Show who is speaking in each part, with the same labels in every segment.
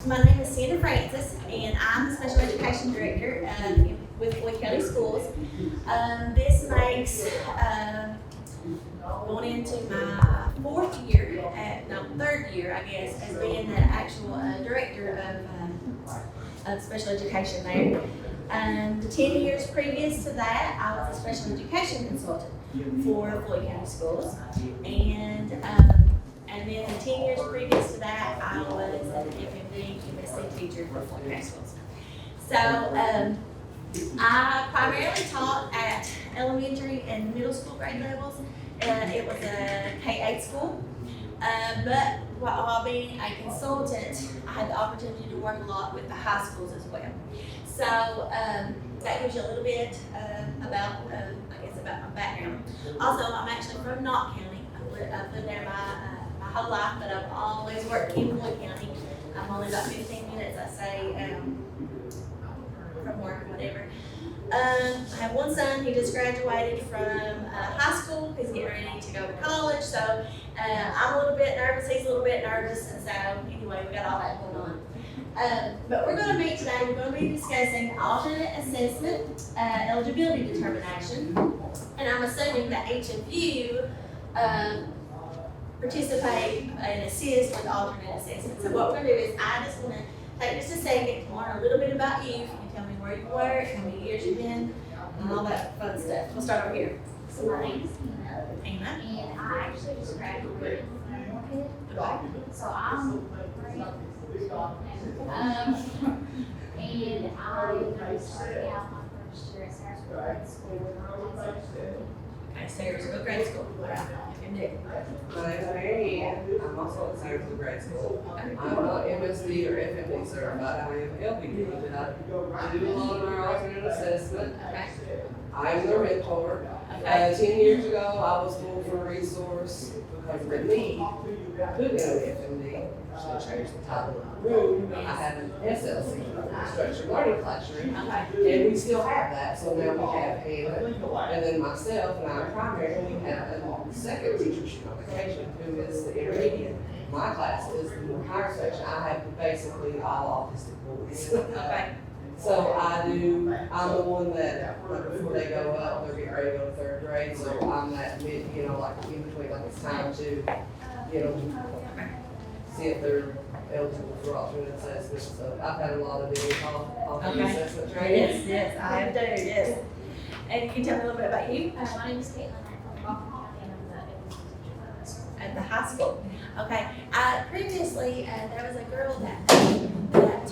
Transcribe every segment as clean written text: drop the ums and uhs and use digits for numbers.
Speaker 1: My name is Sandra Francis, and I'm the Special Education Director with Floyd County Schools. This makes going into my third year, I guess, as being the actual director of special education there. The 10 years previous to that, I was a special education consultant for Floyd County Schools, and then the 10 years previous to that, I was an FMD MSc teacher for Floyd County Schools. So I primarily taught at elementary and middle school grade levels. It was a K-8 school, but while being a consultant, I had the opportunity to work a lot with the high schools as well. So that gives you a little bit about my background. Also, I'm actually from Knott County. I've lived there my whole life, but I've always worked in Floyd County. I'm only about 15 minutes, I say, from work or whatever. I have one son. He just graduated from high school. He's getting ready to go to college, so I'm a little bit nervous. He's a little bit nervous, and so anyway, we got all that going on. But we're going to meet today. We're going to be discussing alternate assessment, eligibility determination, and I'm assuming that each of you participate and assist with alternate assessment. So what we're going to do is I just want to take just a second to learn a little bit about you. You can tell me where you work, how many years you've been, and all that fun stuff. We'll start over here.
Speaker 2: So my name is Tina, and I actually just graduated from Cooperative. So I'm great. And I started out my first year at Sarasville Grade School.
Speaker 1: Okay, Sarasville Grade School. Indeed.
Speaker 3: My name is Mary Ann. I'm also at Sarasville Grade School. I'm not MSD or FMD certified. I am Elgibility, but I do a lot of our alternate assessment.
Speaker 1: Okay.
Speaker 3: I'm the mentor.
Speaker 1: Okay.
Speaker 3: 10 years ago, I was pulled for a resource because the need to go to FMD. Should change the title of the room. I had an SLC, structured learning classroom, and we still have that. So now we have Hannah, and then myself, and I primarily have a second teacher on vacation who is the intermediate. My class is the more higher section. I have basically all autistic boys.
Speaker 1: Okay.
Speaker 3: So I'm the one that, like, before they go up, they're getting ready to go to third grade, so I'm that mid, like in between, like it's time to, see if they're eligible for alternate assessment. So I've had a lot of doing alternate assessment training.
Speaker 1: Yes, I have done, yes. And you can tell me a little bit about you?
Speaker 2: My name is Caitlin. I'm from Coffee County, and I'm the English teacher for high school.
Speaker 1: At the high school. Okay. Previously, there was a girl that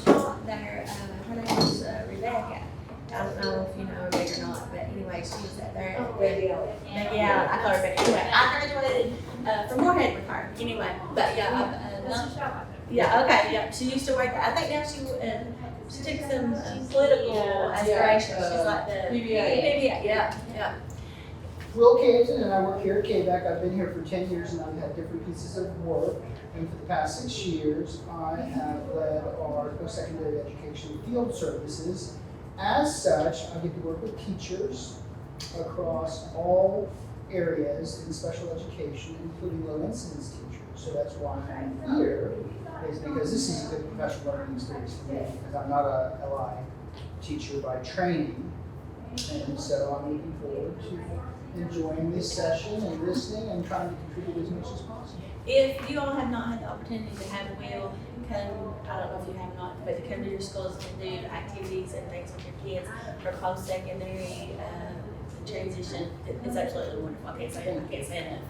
Speaker 1: taught there. Her name was Rebecca. I don't know if you know Rebecca or not, but anyway, she was at there. Yeah, I call her Rebecca. Anyway, I graduated from Moorhead with her. Anyway, but yeah, okay, yeah. She used to work. I think now she took some political aspirations. She's like the PBA. Yeah.
Speaker 4: Will Canton, and I work here at KBAC. I've been here for 10 years and I've had different pieces of work. And for the past 6 years, I have led our post-secondary education field services. As such, I get to work with teachers across all areas in special education, including low incidence teachers. So that's why I'm here, is because this is a good professional learning experience for me, because I'm not a LI teacher by training. And so I'm looking forward to enjoying this session and listening and trying to contribute as much as possible.
Speaker 1: If you all have not had the opportunity to have Will come, I don't know if you have not, but to come to your schools and do activities and things with your kids for post-secondary transition, it's absolutely wonderful. I can't say enough.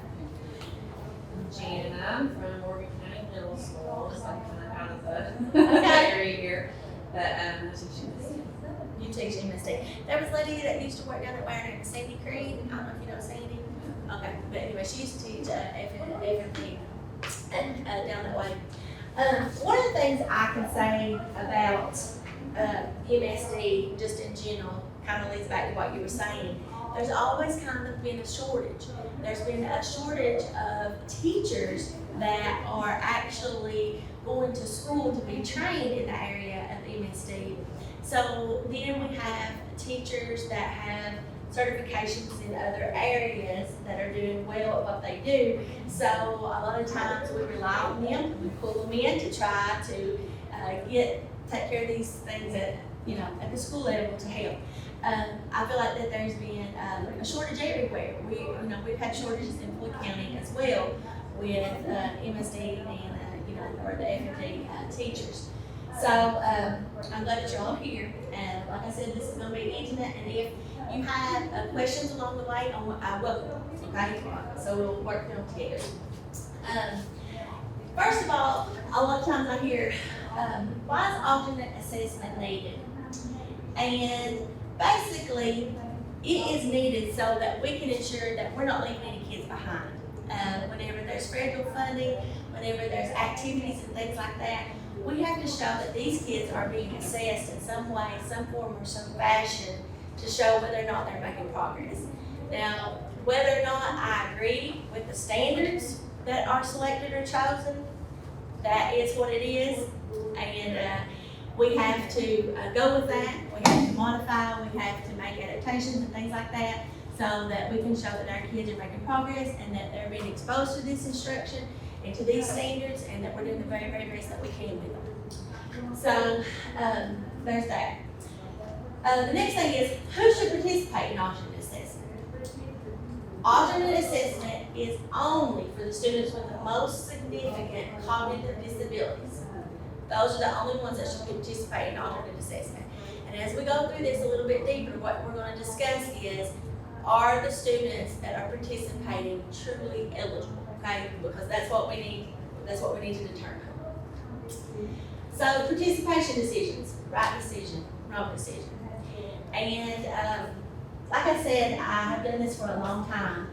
Speaker 5: Jana from Morgan County Middle School, so I'm kind of out of the area here. But I teach MSD.
Speaker 1: You teach MSD. There was a lady that used to work down at Wire named Sandy Creed. I don't know if you know Sandy. Okay, but anyway, she used to teach FMD down that way. One of the things I can say about MSD, just in general, kind of leads back to what you were saying. There's always kind of been a shortage. There's been a shortage of teachers that are actually going to school to be trained in the area of MSD. So then we have teachers that have certifications in other areas that are doing well at what they do. So a lot of times we rely on them, we pull them in to try to take care of these things at the school level to help. I feel like that there's been a shortage everywhere. We've had shortages in Floyd County as well with MSD and or the FFD teachers. So I'm glad that you're all here. And like I said, this is going to be intimate. And if you have questions along the way, I welcome them. Okay, so we'll work them together. First of all, a lot of times I hear, why is alternate assessment needed? And basically, it is needed so that we can ensure that we're not leaving any kids behind. Whenever there's federal funding, whenever there's activities and things like that, we have to show that these kids are being assessed in some way, some form, or some fashion to show whether or not they're making progress. Now, whether or not I agree with the standards that are selected or chosen, that is what it is, and we have to go with that. We have to modify, we have to make adaptations and things like that so that we can show that our kids are making progress and that they're being exposed to this instruction and to these standards and that we're doing the very, very best that we can with them. So there's that. The next thing is, who should participate in alternate assessment? Alternate assessment is only for the students with the most significant cognitive disabilities. Those are the only ones that should participate in alternate assessment. And as we go through this a little bit deeper, what we're going to discuss is, are the students that are participating truly eligible? Okay, because that's what we need to determine. So participation decisions, right decision, wrong decision. And like I said, I have done this for a long time.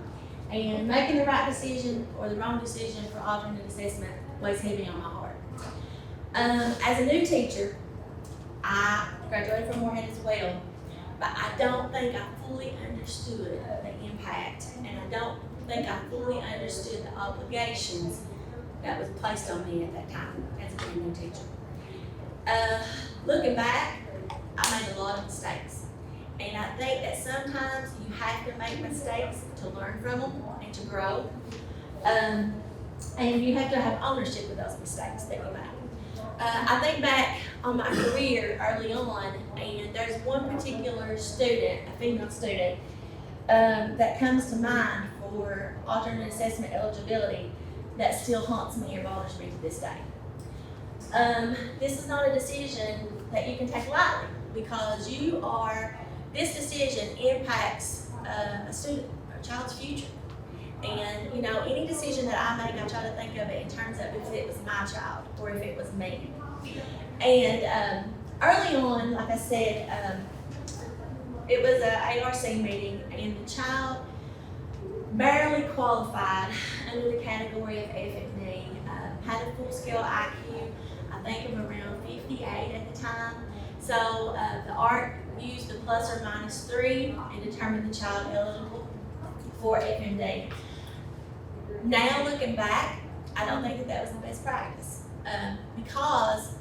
Speaker 1: And making the right decision or the wrong decision for alternate assessment weighs heavy on my heart. As a new teacher, I graduated from Moorhead as well, but I don't think I fully understood the impact, and I don't think I fully understood the obligations that was placed on me at that time as a brand new teacher. Looking back, I made a lot of mistakes, and I think that sometimes you have to make mistakes to learn from them and to grow, and you have to have ownership of those mistakes that you make. I think back on my career early on, and there's one particular student, a female student, that comes to mind for alternate assessment eligibility that still haunts me or bothers me to this day. This is not a decision that you can take lightly because this decision impacts a student, a child's future. And any decision that I make, I try to think of it in terms of if it was my child or if it was me. And early on, like I said, it was an ARC meeting, and the child barely qualified under the category of FFD, had a full-scale IQ, I think of around 58 at the time. So the ARC used the ±3 and determined the child eligible for FMD. Now looking back, I don't think that was the best practice because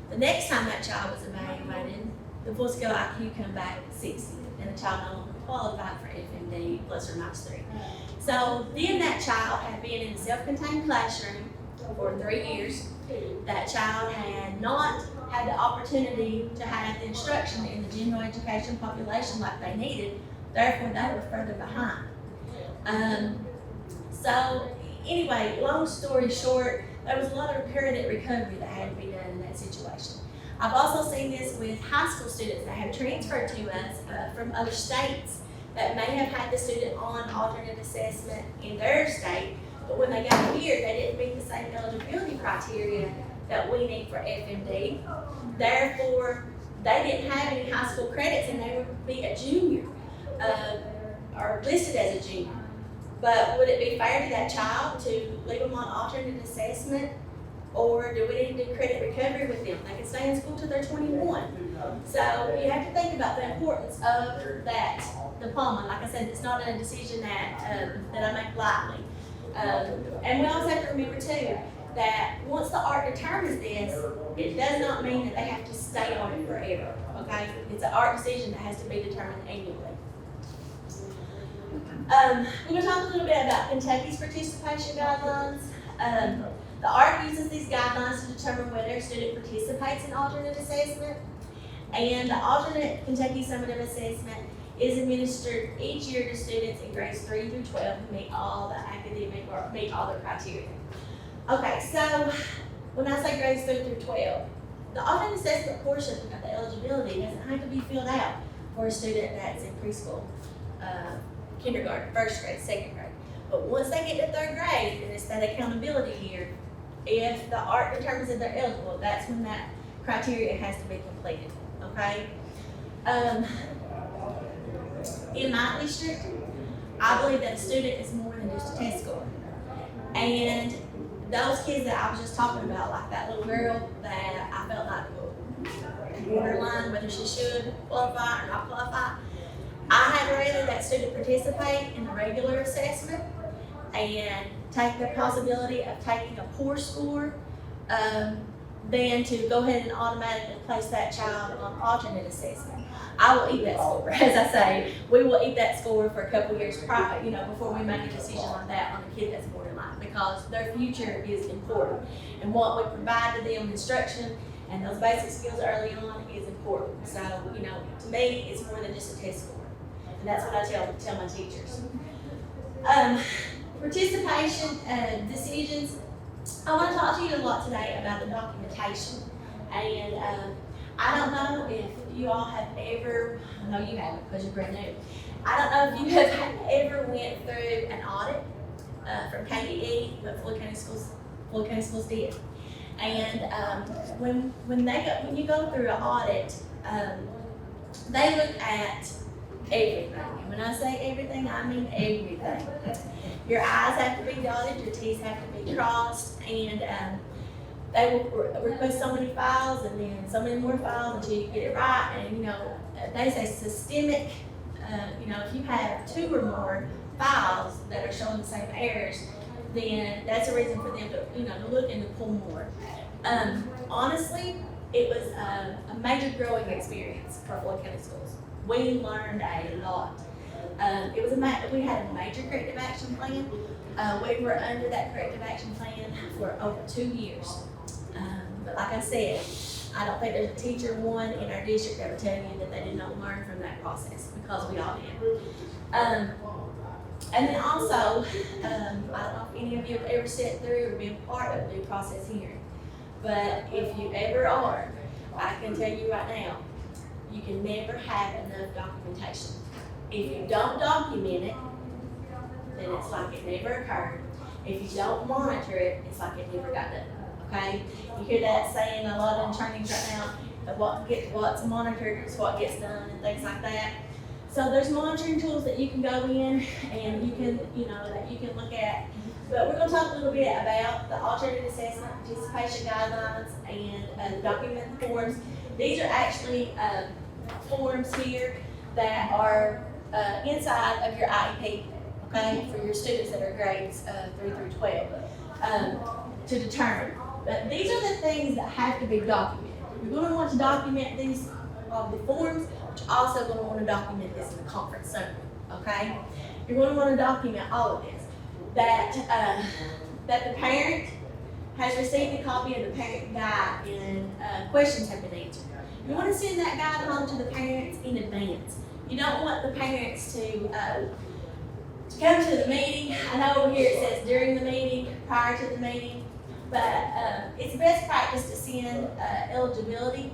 Speaker 1: the next time that child was evaluated, the full scale IQ come back 60 and the child no longer qualified for FMD ±3. So then that child had been in a self-contained classroom for 3 years. That child had not had the opportunity to have the instruction in the general education population like they needed, therefore they were further behind. So anyway, long story short, there was a lot of permanent recovery that had to be done in that situation. I've also seen this with high school students that have transferred to us from other states that may have had the student on alternate assessment in their state, but when they got here, they didn't meet the same eligibility criteria that we need for FMD. Therefore, they didn't have any high school credits and they would be a junior or listed as a junior. But would it be fair to that child to leave them on alternate assessment, or do we need to do credit recovery with them? They can stay in school till they're 21. So you have to think about the importance of that diploma. Like I said, it's not a decision that I make lightly. And we also have to remember too that once the ARC determines this, it does not mean that they have to stay on it forever. Okay, it's an ARC decision that has to be determined annually. We're going to talk a little bit about Kentucky's participation guidelines. The The ARC uses these guidelines to determine whether a student participates in alternate assessment. And the alternate Kentucky summative assessment is administered each year to students in grades 3 through 12 who meet all the academic or meet all the criteria. Okay, so when I say grades 3 through 12, the alternate assessment portion of the eligibility doesn't have to be filled out for a student that's in preschool, kindergarten, first grade, second grade. But once they get to third grade, and it's that accountability year, if the ARC determines that they're eligible, that's when that criteria has to be completed, okay? In my district, I believe that a student is more than just a test score. And those kids that I was just talking about, like that little girl that I felt like was borderline, whether she should qualify or not qualify, I had rather that student participate in the regular assessment and take the possibility of taking a poor score than to go ahead and automatically place that child on alternate assessment. I will eat that score, as I say. We will eat that score for a couple years prior, before we make a decision on that on a kid that's borderline, because their future is important. And what we provide to them, instruction and those basic skills early on, is important. So, to me, it's more than just a test score. And that's what I tell my teachers. Participation decisions. I want to talk to you a lot today about the documentation. And I don't know if you all have ever, I know you haven't because you're brand new. I don't know if you have ever went through an audit from KDE, but Floyd County Schools did. And when you go through an audit, they look at everything. And when I say everything, I mean everything. Your I's have to be dotted, your T's have to be crossed, and they will request so many files and then so many more files until you get it right. And they say systemic, if you have 2 or more files that are showing the same errors, then that's a reason for them to look and to pull more. Honestly, it was a major growing experience for Floyd County Schools. We learned a lot. We had a major corrective action plan. We were under that corrective action plan for over 2 years. But like I said, I don't think there's a teacher one in our district that would tell you that they did not learn from that process, because we all did. And then also, I don't know if any of you have ever sat through or been part of the due process hearing, but if you ever are, I can tell you right now, you can never have enough documentation. If you don't document it, then it's like it never occurred. If you don't monitor it, it's like it never got done. Okay? You hear that saying a lot in trainings right now, that what's monitored is what gets done and things like that. So there's monitoring tools that you can go in and you can, that you can look at. But we're going to talk a little bit about the alternate assessment participation guidelines and document forms. These are actually forms here that are inside of your IEP, okay, for your students that are grades 3 through 12 to determine. But these are the things that have to be documented. You're going to want to document these on the forms, but you're also going to want to document this in the conference summary, okay? You're going to want to document all of this. That the parent has received a copy of the parent guide and questions have been answered. You want to send that guide home to the parents in advance. You don't want the parents to come to the meeting. I know over here it says during the meeting, prior to the meeting, but it's best practice to send eligibility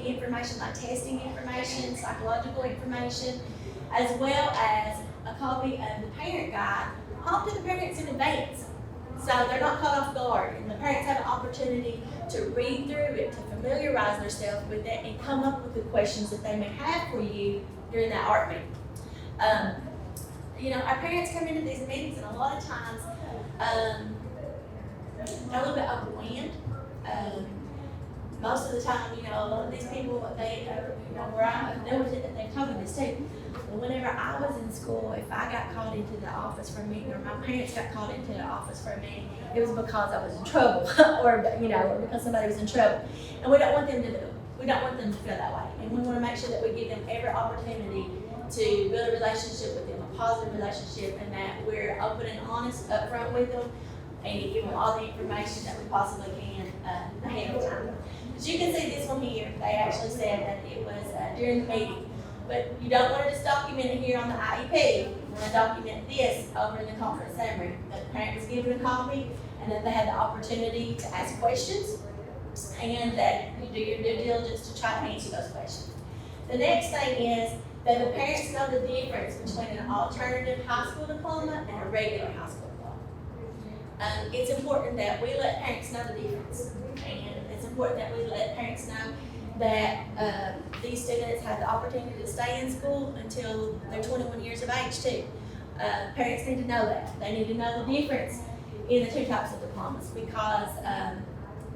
Speaker 1: information like testing information, psychological information, as well as a copy of the parent guide home to the parents in advance. So they're not caught off guard, and the parents have an opportunity to read through it, to familiarize themselves with it, and come up with the questions that they may have for you during that art meeting. Our parents come into these meetings, and a lot of times they're a little bit overwhelmed. Most of the time, a lot of these people, where I've noticed it, that they've told me this too. Whenever I was in school, if I got called into the office for a meeting, or my parents got called into the office for a meeting, it was because I was in trouble, or because somebody was in trouble. And we don't want them to feel that way. And we want to make sure that we give them every opportunity to build a relationship with them, a positive relationship, and that we're open and honest up front with them. and give them all the information that we possibly can ahead of time. As you can see this one here, they actually said that it was during the meeting. But you don't want to just document it here on the IEP. You want to document this over in the conference summary. That the parent was given a copy and that they had the opportunity to ask questions and that you do your due diligence to try to answer those questions. The next thing is that the parents know the difference between an alternative high school diploma and a regular high school diploma. It's important that we let parents know the difference, and it's important that we let parents know that these students have the opportunity to stay in school until they're 21 years of age too. Parents need to know that. They need to know the difference in the two types of diplomas because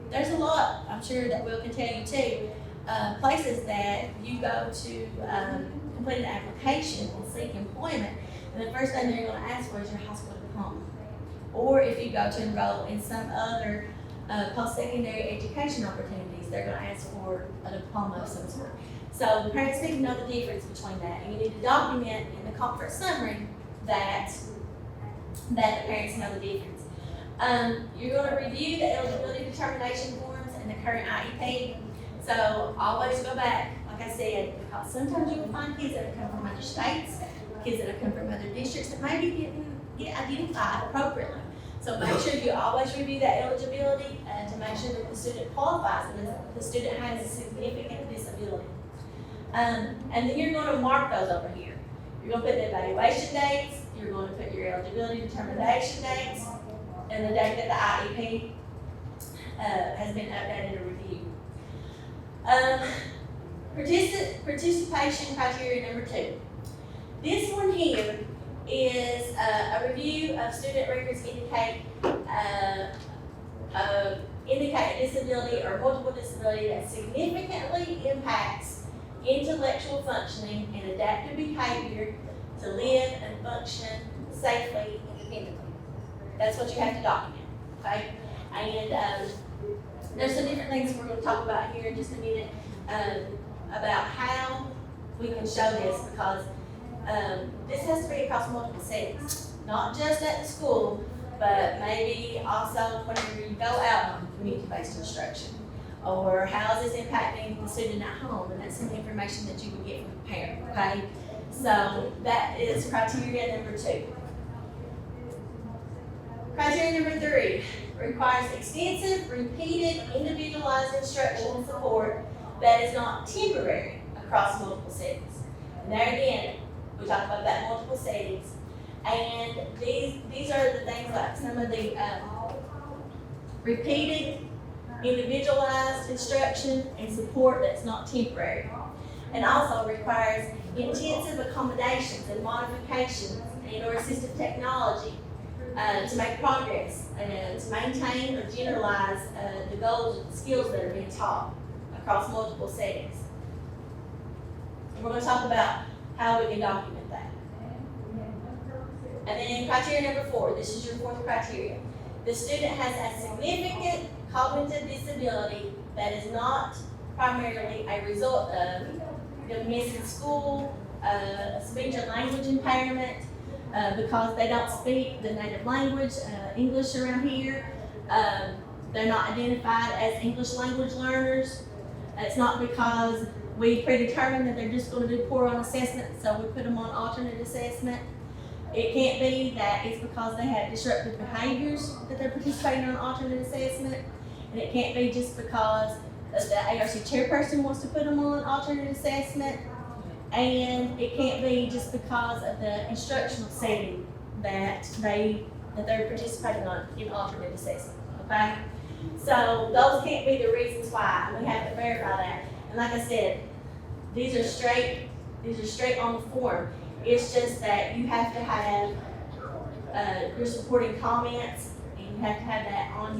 Speaker 1: there's a lot, I'm sure that Will can tell you too, places that you go to complete an application and seek employment, and the first thing they're going to ask for is your high school diploma. Or if you go to enroll in some other post-secondary education opportunities, they're going to ask for a diploma of some sort. So the parents need to know the difference between that, and you need to document in the conference summary that the parents know the difference. You're going to review the eligibility determination forms and the current IEP. So always go back, like I said, because sometimes you will find kids that have come from other states, kids that have come from other districts that maybe didn't get identified appropriately. So make sure you always review that eligibility to make sure that the student qualifies and that the student has a significant disability. And then you're going to mark those over here. You're going to put the evaluation dates, you're going to put your eligibility determination dates, and the date that the IEP has been updated or reviewed. Participation criteria number 2. This one here is a review of student records indicate a disability or multiple disability that significantly impacts intellectual functioning and adaptive behavior to live and function safely independently. That's what you have to document, okay? And there's some different things we're going to talk about here in just a minute about how we can show this, because this has to be across multiple settings, not just at the school, but maybe also whenever you go out on community-based instruction, or how is this impacting the student at home, and that's some information that you would get from the parent, okay? So that is criteria number 2. Criteria number 3 requires extensive, repeated, individualized instruction and support that is not temporary across multiple settings. And there again, we talked about that multiple settings. And these are the things like some of the repeated, individualized instruction and support that's not temporary. And also requires intensive accommodations and modifications and or assistive technology to make progress and to maintain or generalize the goals and skills that are being taught across multiple settings. And we're going to talk about how we can document that. And then criteria number 4, this is your 4th criteria. The student has a significant cognitive disability that is not primarily a result of them missing school, speech and language impairment, because they don't speak the native language, English around here. They're not identified as English language learners. It's not because we predetermined that they're just going to do poor on assessment, so we put them on alternate assessment. It can't be that it's because they have disruptive behaviors that they're participating on alternate assessment. And it can't be just because the ARC chairperson wants to put them on alternate assessment. And it can't be just because of the instructional setting that they're participating on in alternate assessment, okay? So those can't be the reasons why, and we have to verify that. And like I said, these are straight on the form. It's just that you have to have your supporting comments, and you have to have that on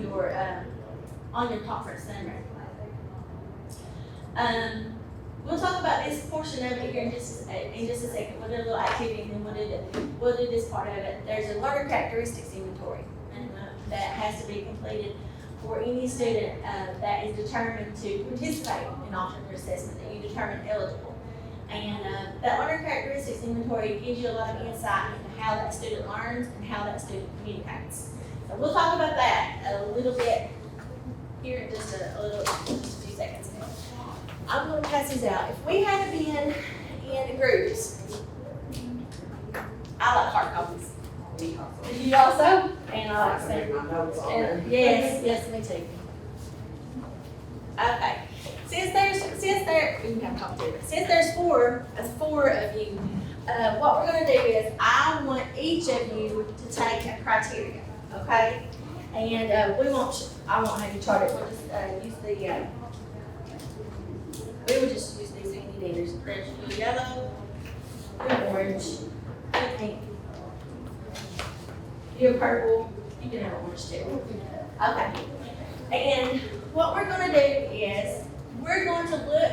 Speaker 1: your conference summary. We'll talk about this portion of it here in just a second. We'll do a little activity, and then we'll do this part of it. There's a learner characteristics inventory, and that has to be completed for any student that is determined to participate in alternate assessment, that you determine eligible. And that learner characteristics inventory gives you a lot of insight into how that student learns and how that student communicates. So we'll talk about that a little bit here in just just a few seconds. I'm gonna pass these out. If we had been in groups, I like hard copies. You also? And I like stamp.
Speaker 3: My notes on there.
Speaker 1: And yes, me too. Okay, since there's four of you, what we're gonna do is I want each of you to take a criteria, okay? And I won't have you chart it. We'll just use we would just use these handy dandies. There's your yellow, your orange, your pink, your purple. You can have orange too. Okay. And what we're gonna do is we're going to look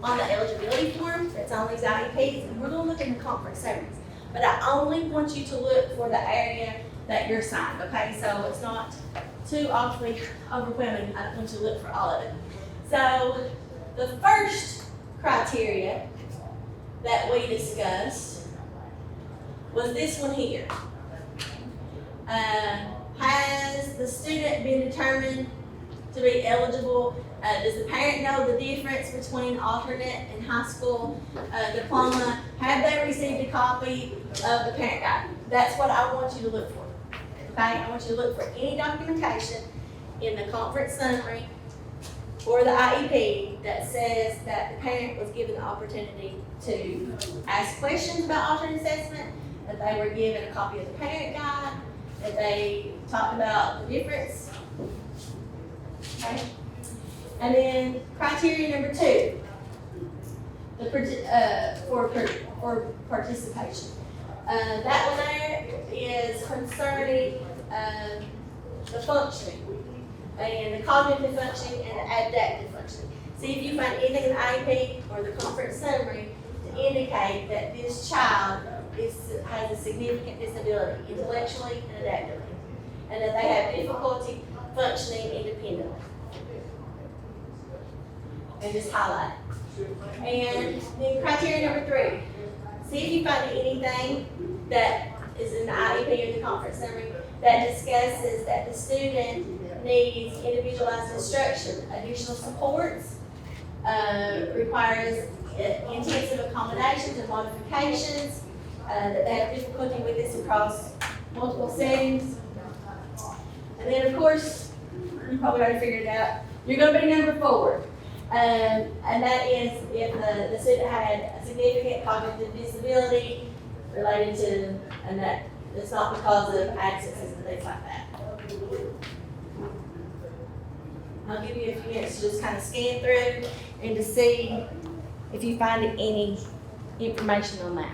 Speaker 1: on the eligibility form that's on these IEPs, and we're gonna look in the conference summaries. But I only want you to look for the area that you're assigned, okay? So it's not too awfully overwhelming. I don't want you to look for all of it. So the first criteria that we discussed was this one here. Has the student been determined to be eligible? Does the parent know the difference between alternate and high school diploma? Have they received a copy of the parent guide? That's what I want you to look for. Okay, I want you to look for any documentation in the conference summary or the IEP that says that the parent was given the opportunity to ask questions about alternate assessment, that they were given a copy of the parent guide, that they talked about the difference. Okay. And then criteria number 2, for participation. That one there is concerning the functioning and the cognitive functioning and the adaptive functioning. See if you find anything in the IEP or the conference summary to indicate that this child has a significant disability intellectually and adaptively, and that they have difficulty functioning independently. And just highlight it. And then criteria number 3, see if you find anything that is in the IEP or the conference summary that discusses that the student needs individualized instruction, additional supports, requires intensive accommodations and modifications, that they have difficulty with this across multiple settings. And then of course, you probably already figured it out, you're gonna be number 4. And that is if the student had a significant cognitive disability related to, and that it's not because of accesses and things like that. I'll give you a few minutes to just kind of scan through and to see if you find any information on that.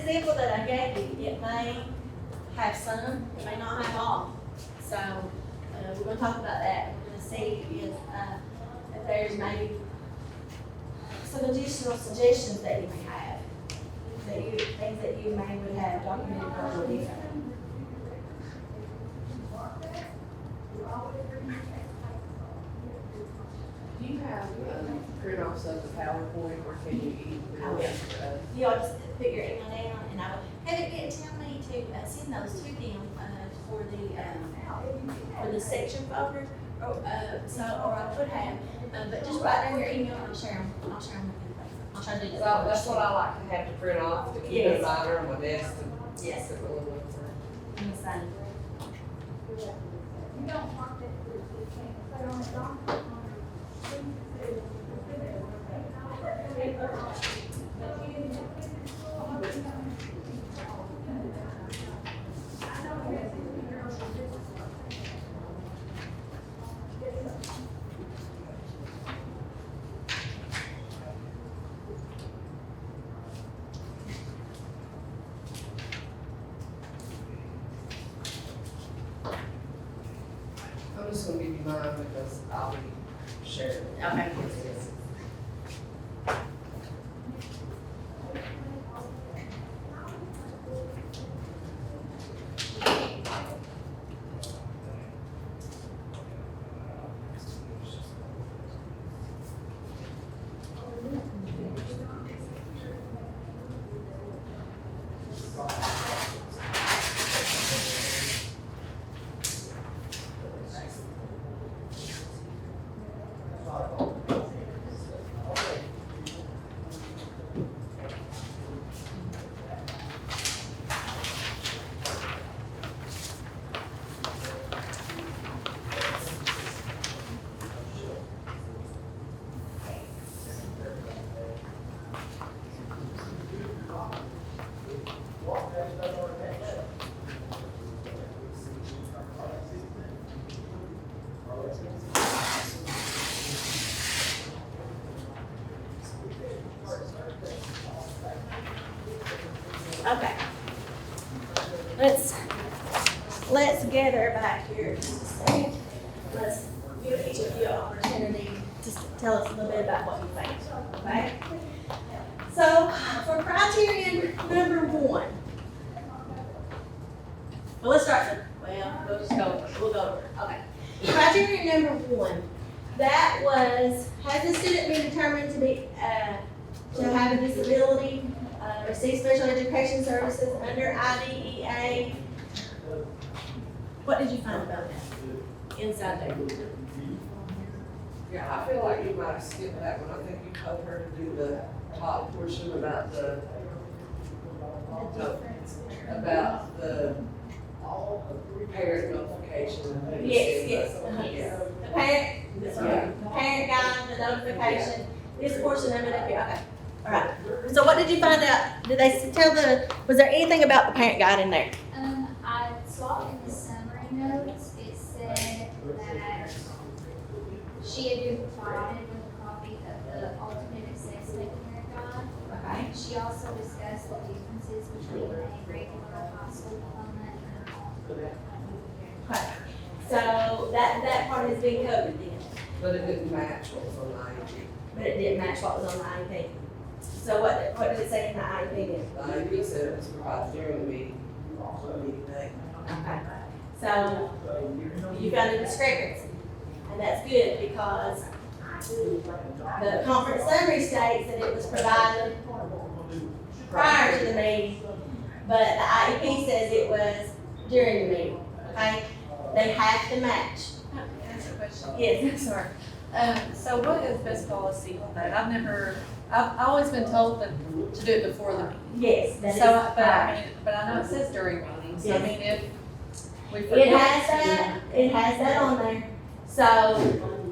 Speaker 1: example that I gave you, it may have some, it may not have all. So, we're gonna talk about that, we're gonna see if there's maybe some additional suggestions that you may have, things that you may would have documented verbally.
Speaker 3: Do you have print offs of the PowerPoint, or can you email it?
Speaker 1: You all just put your email down, and I will have it get tell me to send those to them for the section folder. Or I could have, but just write down your email and I'll share them. I'll share them with you. I'll try to do
Speaker 3: So
Speaker 1: that.
Speaker 3: that's what I like to have to print off, to keep
Speaker 1: Yes.
Speaker 3: it binder on my desk to.
Speaker 1: Yes.
Speaker 3: to really look for.
Speaker 1: I'm the same.
Speaker 3: I'm just gonna give you mine because I'll be sharing it.
Speaker 1: Okay. Okay. Let's gather back here just a second. Let's give each of you an opportunity just to tell us a little bit about what you think, okay? So, for criterion number one. Well, let's start we'll just go, we'll go over it, okay. Criterion number one, that was, has the student been determined to be, to have a disability, receive special education services under IDEA? What did you find about that inside there?
Speaker 3: Yeah, I feel like you might have skipped that one. I think you told her to do the top portion about the parent notification.
Speaker 1: Yes.
Speaker 3: Yeah.
Speaker 1: The parent guide, the notification, this portion of it up here, okay. All right, so what did you find out? Did they was there anything about the parent guide in there?
Speaker 2: I saw in the summary notes, it said that she had been provided with a copy of the ultimate assessment parent guide.
Speaker 1: Okay.
Speaker 2: She also discussed the differences between a regular high school diploma and an alternate.
Speaker 1: Okay, so that part has been covered then,
Speaker 3: But it didn't match what was on the IEP.
Speaker 1: but it didn't match what was on the IEP. So what did it say in the IEP then?
Speaker 3: The IEP said it was provided during the meeting day.
Speaker 1: Okay, so you found a discrepancy, and that's good because the conference summary states that it was provided prior to the meeting, but the IEP says it was during the meeting, okay? They have to match.
Speaker 5: That's a question.
Speaker 1: Yes, sorry.
Speaker 5: So what is best policy on that? I've always been told to do it before the meeting.
Speaker 1: Yes, that is.
Speaker 5: So, but I know it says during meetings, so I
Speaker 1: Yes.
Speaker 5: mean, if we
Speaker 1: It
Speaker 5: forget.
Speaker 1: has that on there. So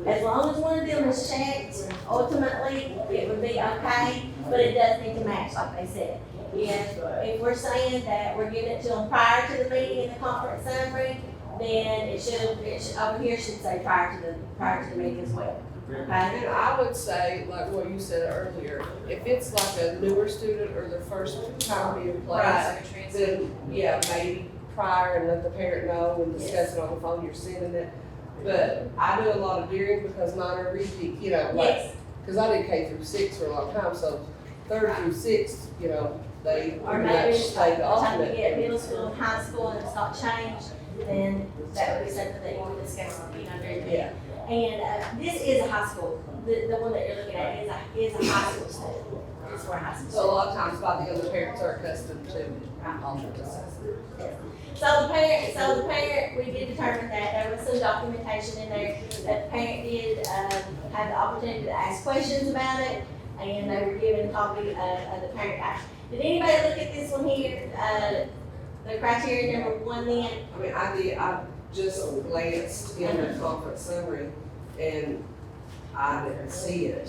Speaker 1: as long as one of them is checked, ultimately, it would be okay, but it does need to match, like they said. If we're saying that we're giving it to them prior to the meeting in the conference summary, then it should over here should say prior to the meeting as well, Okay,
Speaker 3: And I would say, like what you said earlier, if it's like a newer student or their first time being placed,
Speaker 5: Right, like a transfer.
Speaker 3: then, yeah, maybe prior and let the parent know and discuss it on the phone, you're sending it. But I do a lot of during because mine are repeat, you know, like,
Speaker 1: yes,
Speaker 3: cause I did K through 6 for a long time, so 3rd through 6th, you know, they
Speaker 1: or
Speaker 3: pretty
Speaker 1: maybe
Speaker 3: much
Speaker 1: it's
Speaker 3: stay
Speaker 1: like
Speaker 3: the
Speaker 1: the time we
Speaker 3: alternate.
Speaker 1: get middle school and high school and it's not changed, then that would be something that you would discuss, you know, during the meeting.
Speaker 3: Yeah,
Speaker 1: And this is a high school, the one that you're looking at is a high school student, it's for a high school
Speaker 3: so a
Speaker 1: student.
Speaker 3: lot of times by the other parents are accustomed to alternate assessment.
Speaker 1: So the parent, we did determine that there was some documentation in there, that the parent did, have the opportunity to ask questions about it, and they were given a copy of the parent guide. Did anybody look at this one here, the criteria number 1 then?
Speaker 3: I mean, I just glanced in the conference summary and I didn't see it.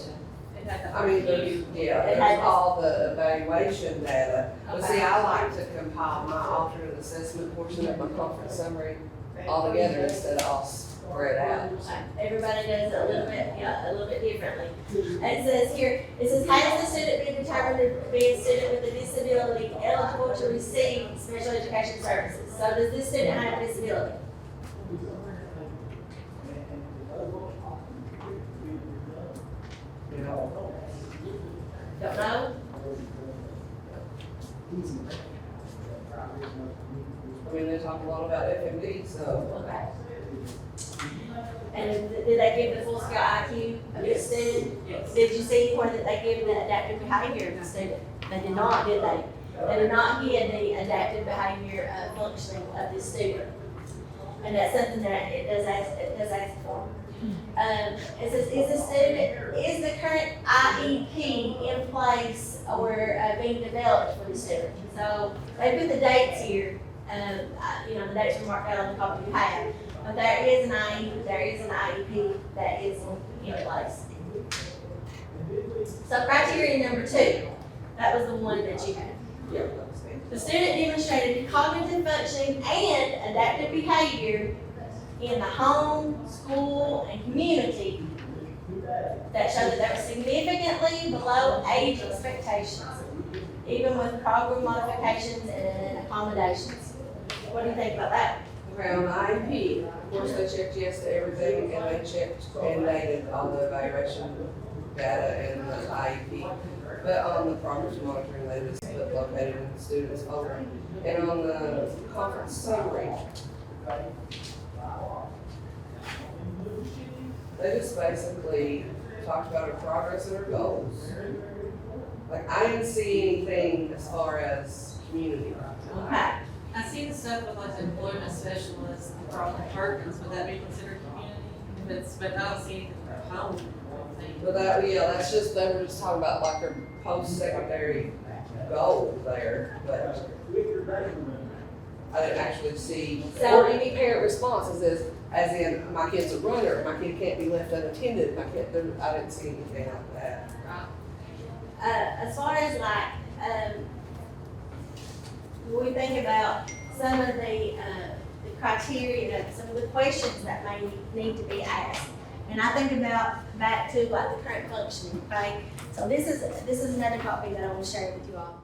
Speaker 5: It had the
Speaker 3: I mean,
Speaker 5: RQ.
Speaker 3: there's all the evaluation data, but see, I like to compile my alternate assessment portion of my conference summary all together instead of all spread out.
Speaker 1: Everybody does it a little bit, a little bit differently. It says here, has the student been determined to be a student with a disability eligible to receive special education services? So does this student have a disability? Don't know?
Speaker 3: I mean, they talk a lot about FMD, so.
Speaker 1: Okay. And did they give the full scale IQ of the student?
Speaker 5: Yes.
Speaker 1: Did you see where that they give the adaptive behavior of the student? They did not, did they? They did not give the adaptive behavior functioning of the student. And that's something that it does ask for. It says, is the current IEP in place or being developed for the student? So they put the dates here, the dates were marked out on the copy you have. But there is an IEP that is in place. So criteria number 2, that was the one that you had.
Speaker 3: Yeah, that's me.
Speaker 1: The student demonstrated cognitive functioning and adaptive behavior in the home, school, and community that showed that they were significantly below age expectations, even with program modifications and accommodations. What do you think about that?
Speaker 3: Okay, on the IEP, of course, they checked yes to everything and they checked and dated all the evaluation data and the IEP. But on the progress monitoring, they just put located in the student's folder. And on the conference summary, they just basically talked about her progress and her goals. Like, I didn't see anything as far as community.
Speaker 1: Okay.
Speaker 5: I see the stuff with like the employment specialist for all the Perkins, would that be considered community? But I don't see anything for home.
Speaker 3: But that, yeah, that's just, they were just talking about like her post-secondary goal there, but I didn't actually see, or any parent responses as in, my kid's a runner, my kid can't be left unattended, I didn't see anything like that.
Speaker 1: As far as like, when we think about some of the criteria, some of the questions that may need to be asked. And I think about back to like the current functioning, okay? So this is another copy that I want to share with you all.